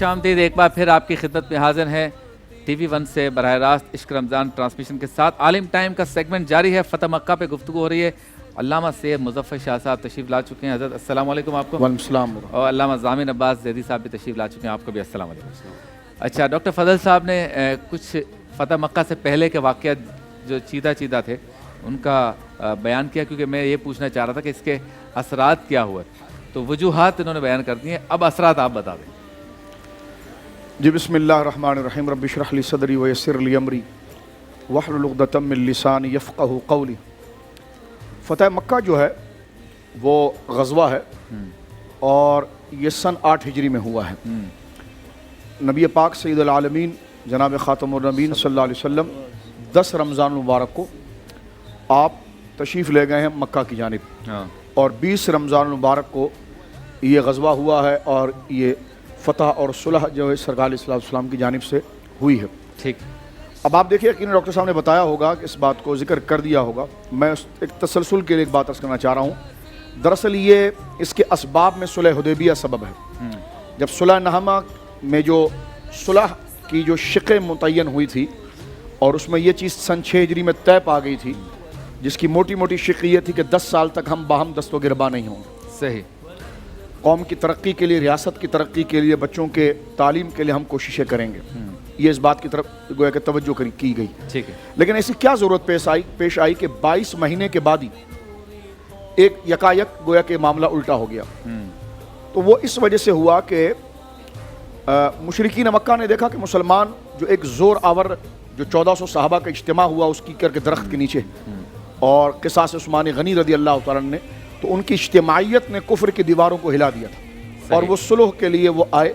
آمدید، ایک بار پھر آپ کی خدمت میں حاضر ہیں ٹی وی ون سے براہ راست عشق رمضان ٹرانسمیشن کے ساتھ عالم ٹائم کا سیگمنٹ جاری ہے۔ فتح مکہ پہ گفتگو ہو رہی ہے۔ علامہ سید مظفر شاہ صاحب تشریف لا چکے ہیں۔ حضرت السلام علیکم آپ کو۔ وعلیکم السلام۔ اور علامہ ضامن عباس زیدی صاحب بھی تشریف لا چکے ہیں، آپ کو بھی السلام علیکم۔ اچھا، ڈاکٹر فضل صاحب نے کچھ فتح مکہ سے پہلے کے واقعات جو چیدہ تھے ان کا بیان کیا، کیونکہ میں یہ پوچھنا چاہ رہا تھا کہ اس کے اثرات کیا ہوئے، تو وجوہات انہوں نے بیان کر دی ہیں، اب اثرات آپ بتا دیں۔ جی بسم اللہ الرحمن الرحیم، رب اشرح لی صدری ویسر لی امری واحلل عقدۃ من لسانی یفقہوا قولی۔ فتح مکہ جو ہے وہ غزوہ ہے اور یہ سن 8 ہجری میں ہوا ہے۔ نبی پاک سید العالمین جناب خاتم النبیین صلی اللہ علیہ وسلم 10 رمضان المبارک کو آپ تشریف لے گئے ہیں مکہ کی جانب، اور 20 رمضان المبارک کو یہ غزوہ ہوا ہے اور یہ فتح اور صلح جو ہے سرکار علیہ السلام کی جانب سے ہوئی ہے۔ ٹھیک، اب آپ دیکھیے کہ ڈاکٹر صاحب نے بتایا ہوگا کہ اس بات کو ذکر کر دیا ہوگا، میں ایک تسلسل کے لیے ایک بات عرض کرنا چاہ رہا ہوں۔ دراصل یہ اس کے اسباب میں صلح حدیبیہ سبب ہے۔ جب صلح نامہ میں جو صلح کی جو شقیں متعین ہوئی تھی اور اس میں یہ چیز سن 6 ہجری میں طے پا گئی تھی، جس کی موٹی موٹی شق یہ تھی کہ 10 سال تک ہم باہم دست و گربا نہیں ہوں گے۔ صحیح، قوم کی ترقی کے لیے، ریاست کی ترقی کے لیے، بچوں کے تعلیم کے لیے ہم کوششیں کریں گے۔ یہ اس بات کی طرف گویا کہ توجہ کی گئی۔ ٹھیک ہے، لیکن ایسی کیا ضرورت پیش آئی کہ 22 مہینے کے بعد ہی ایک یکایک گویا کہ معاملہ الٹا ہو گیا؟ تو وہ اس وجہ سے ہوا کہ مشرکین مکہ نے دیکھا کہ مسلمان جو ایک زور آور جو 1400 صحابہ کا اجتماع ہوا اس کی کر کے درخت کے نیچے، اور قصاص عثمان غنی رضی اللہ تعالیٰ نے، تو ان کی اجتماعیت نے کفر کی دیواروں کو ہلا دیا تھا، اور وہ صلح کے لیے وہ آئے،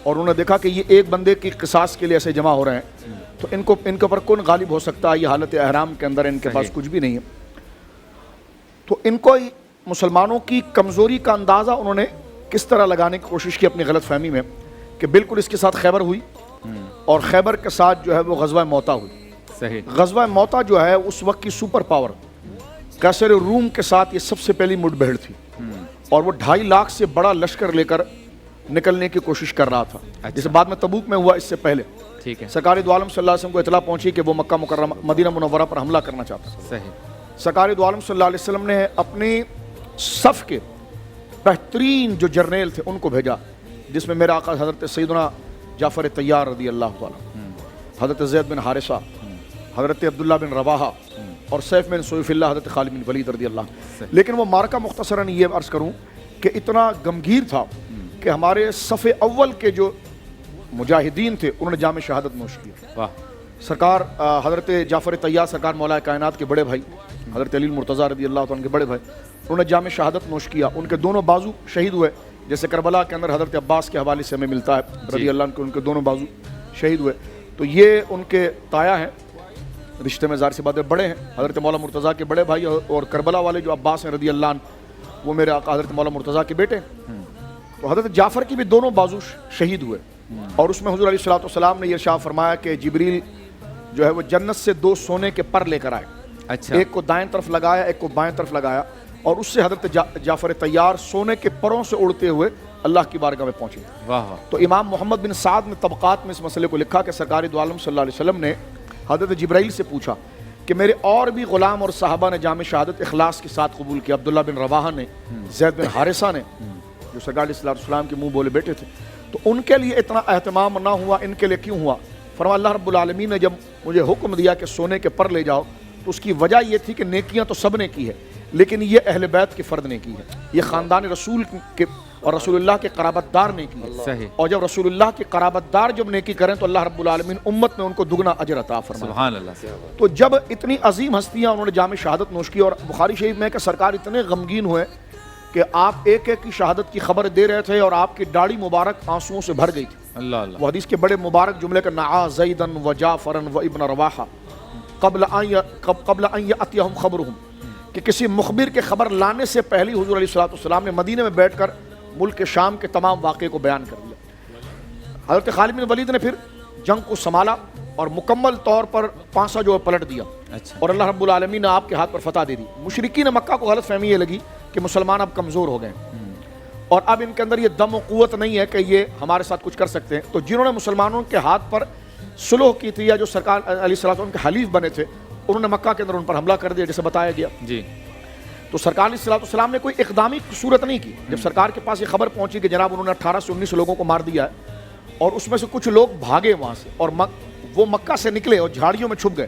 اور انہوں نے دیکھا کہ یہ ایک بندے کی قصاص کے لیے ایسے جمع ہو رہے ہیں، تو ان کے اوپر کون غالب ہو سکتا ہے؟ یہ حالت احرام کے اندر ان کے پاس کچھ بھی نہیں ہے۔ تو ان کو مسلمانوں کی کمزوری کا اندازہ انہوں نے کس طرح لگانے کی کوشش کی اپنی غلط فہمی میں، کہ بالکل اس کے ساتھ خیبر ہوئی، اور خیبر کے ساتھ جو ہے وہ غزوہ موتا ہوئی۔ صحیح، غزوہ موتا جو ہے اس وقت کی سپر پاور قیصر روم کے ساتھ یہ سب سے پہلی مٹ بھیڑ تھی، اور وہ 2.5 لاکھ سے بڑا لشکر لے کر نکلنے کی کوشش کر رہا تھا، جسے بعد میں تبوک میں ہوا اس سے پہلے۔ ٹھیک ہے، سرکار دو عالم صلی اللہ علیہ وسلم کو اطلاع پہنچی کہ وہ مکہ مکرمہ مدینہ منورہ پر حملہ کرنا چاہتا ہے۔ صحیح، سرکار دو عالم صلی اللہ علیہ وسلم نے اپنی صف کے بہترین جو جرنیل تھے ان کو بھیجا، جس میں میرا آقا حضرت سیدنا جعفر طیار رضی اللہ تعالیٰ، حضرت زید بن حارثہ، حضرت عبداللہ بن رواحہ، اور سیف بن سیف اللہ حضرت خالد بن ولید رضی اللہ۔ لیکن وہ معرکہ مختصراً یہ عرض کروں کہ اتنا غمگیر تھا کہ ہمارے صف اول کے جو مجاہدین تھے انہوں نے جام شہادت نوش کیا۔ واہ، سرکار حضرت جعفر طیار سرکار مولا کائنات کے بڑے بھائی حضرت علی المرتضیٰ رضی اللہ عنہ کے بڑے بھائی، انہوں نے جام شہادت نوش کیا۔ ان کے دونوں بازو شہید ہوئے، جیسے کربلا کے اندر حضرت عباس کے حوالے سے ہمیں ملتا ہے رضی اللہ عنہ کے، ان کے دونوں بازو شہید ہوئے۔ تو یہ ان کے تایا ہیں، رشتے میں ظاہر سی بات ہے بڑے ہیں، حضرت مولا مرتضیٰ کے بڑے بھائی، اور کربلا والے جو عباس ہیں رضی اللہ عنہ وہ میرے آقا حضرت مولا مرتضیٰ کے بیٹے ہیں۔ تو حضرت جعفر کی بھی دونوں بازو شہید ہوئے، اور اس میں حضور علیہ الصلوۃ والسلام نے یہ ارشاد فرمایا کہ جبریل جو ہے وہ جنت سے 2 سونے کے پر لے کر آئے، اچھا، ایک کو دائیں طرف لگایا، ایک کو بائیں طرف لگایا، اور اس سے حضرت جعفر طیار سونے کے پروں سے اڑتے ہوئے اللہ کی بارگاہ میں پہنچے۔ واہ واہ، تو امام محمد بن سعد نے طبقات میں اس مسئلے کو لکھا کہ سرکار دو عالم صلی اللہ علیہ وسلم نے حضرت جبرائیل سے پوچھا کہ میرے اور بھی غلام اور صحابہ نے جام شہادت اخلاص کے ساتھ قبول کیا، عبداللہ بن رواحہ نے، زید بن حارثہ نے، جو سرکار علیہ السلام کے منہ بولے بیٹے تھے، تو ان کے لیے اتنا اہتمام نہ ہوا، ان کے لیے کیوں ہوا؟ فرمایا اللہ رب العالمین نے جب مجھے حکم دیا کہ سونے کے پر لے جاؤ تو اس کی وجہ یہ تھی کہ نیکیاں تو سب نے کی ہے، لیکن یہ اہل بیت کے فرد نے کی ہے، یہ خاندان رسول کے اور رسول اللہ کے قرابت دار نے کی ہے۔ صحیح، اور جب رسول اللہ کے قرابت دار جب نیکی کریں تو اللہ رب العالمین امت میں ان کو دگنا اجر عطا فرمائے۔ سبحان اللہ۔ تو جب اتنی عظیم ہستیاں انہوں نے جام شہادت نوش کی، اور بخاری شریف میں کہ سرکار اتنے غمگین ہوئے کہ آپ ایک ایک کی شہادت کی خبر دے رہے تھے، اور آپ کی داڑھی مبارک آنسوؤں سے بھر گئی تھی۔ اللہ اللہ، وہ حدیث کے بڑے مبارک جملے کا نعا زیدن و جعفرن و ابن رواحہ قبل ان یأتیہم خبرہم، کہ کسی مخبر کے خبر لانے سے پہلے حضور علیہ السلام نے مدینے میں بیٹھ کر ملک شام کے تمام واقعے کو بیان کر دیا۔ حضرت خالد بن ولید نے پھر جنگ کو سنبھالا اور مکمل طور پر پانسا جو ہے پلٹ دیا، اور اللہ رب العالمین نے آپ کے ہاتھ پر فتح دے دی۔ مشرکین مکہ کو غلط فہمی یہ لگی کہ مسلمان اب کمزور ہو گئے، اور اب ان کے اندر یہ دم و قوت نہیں ہے کہ یہ ہمارے ساتھ کچھ کر سکتے ہیں. تو جنہوں نے مسلمانوں کے ہاتھ پر صلح کی تھی یا جو سرکار علیہ الصلوۃ والسلام کے حلیف بنے تھے, انہوں نے مکہ کے اندر ان پر حملہ کر دیا جیسے بتایا گیا. جی. تو سرکار علیہ الصلوۃ والسلام نے کوئی اقدامی صورت نہیں کی. جب سرکار کے پاس یہ خبر پہنچی کہ جناب انہوں نے 18 سے 19 لوگوں کو مار دیا ہے اور اس میں سے کچھ لوگ بھاگے وہاں سے اور وہ مکہ سے نکلے اور جھاڑیوں میں چھپ گئے,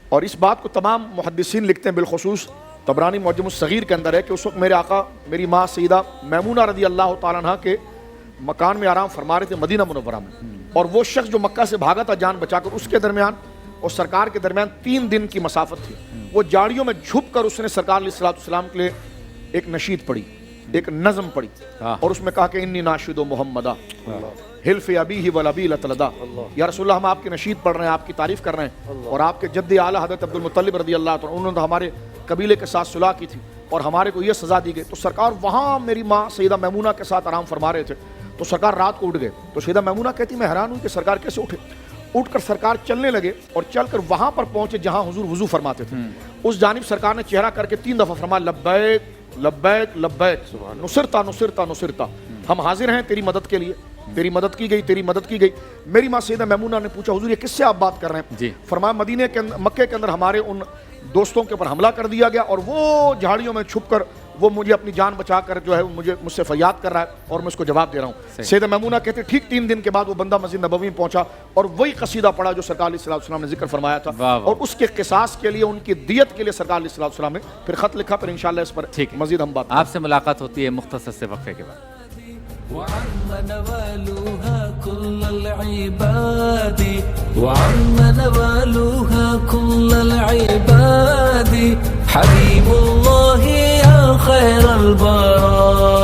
اور اس بات کو تمام محدثین لکھتے ہیں, بالخصوص طبرانی معجم الصغیر کے اندر ہے کہ اس وقت میرے آقا میری ماں سیدہ میمونہ رضی اللہ تعالیٰ عنہ کے مکان میں آرام فرما رہے تھے مدینہ منورہ میں, اور وہ شخص جو مکہ سے بھاگا تھا جان بچا کر, اس کے درمیان اور سرکار کے درمیان 3 دن کی مسافت تھی. وہ جاڑیوں میں چھپ کر اس نے سرکار علیہ الصلوۃ والسلام کے لیے ایک نشید پڑھی, ایک نظم پڑھی, اور اس میں کہا کہ انی ناشد و محمدہ حلف ابیہ والابی لتلدا, یا رسول اللہ ہم آپ کی نشید پڑھ رہے ہیں, آپ کی تعریف کر رہے ہیں, اور آپ کے جد اعلیٰ حضرت عبد المطلب رضی اللہ عنہ انہوں نے ہمارے قبیلے کے ساتھ صلح کی تھی اور ہمارے کو یہ سزا دی گئی. تو سرکار وہاں میری ماں سیدہ میمونہ کے ساتھ آرام فرما رہے تھے, تو سرکار رات کو اٹھ گئے. تو سیدہ میمونہ کہتی میں حیران ہوں کہ سرکار کیسے اٹھے. اٹھ کر سرکار چلنے لگے اور چل کر وہاں پر پہنچے جہاں حضور وضو فرماتے تھے. اس جانب سرکار نے چہرہ کر کے 3 دفعہ فرمایا لبیک لبیک لبیک نصرتا نصرتا نصرتا, ہم حاضر ہیں تیری مدد کے لیے, تیری مدد کی گئی, تیری مدد کی گئی. میری ماں سیدہ میمونہ نے پوچھا حضور یہ کس سے آپ بات کر رہے ہیں؟ جی. فرمایا مدینے کے مکے کے اندر ہمارے ان دوستوں کے اوپر حملہ کر دیا گیا اور وہ جھاڑیوں میں چھپ کر وہ مجھے اپنی جان بچا کر جو ہے مجھ سے فریاد کر رہا ہے اور میں اس کو جواب دے رہا ہوں. سیدہ میمونہ کہتے ٹھیک 3 دن کے بعد وہ بندہ مسجد نبوی میں پہنچا اور وہی قصیدہ پڑھا جو سرکار علیہ الصلوۃ والسلام نے ذکر فرمایا تھا, اور اس کے قصاص کے لیے ان کی دیت کے لیے سرکار علیہ الصلوۃ والسلام نے پھر خط لکھا. پھر انشاءاللہ اس پر مزید ہم بات آپ سے ملاقات ہوتی ہے مختصر سے وقفے کے بعد. وعم نوالها كل العباد وعم نوالها كل العباد حبيب الله يا خير البراد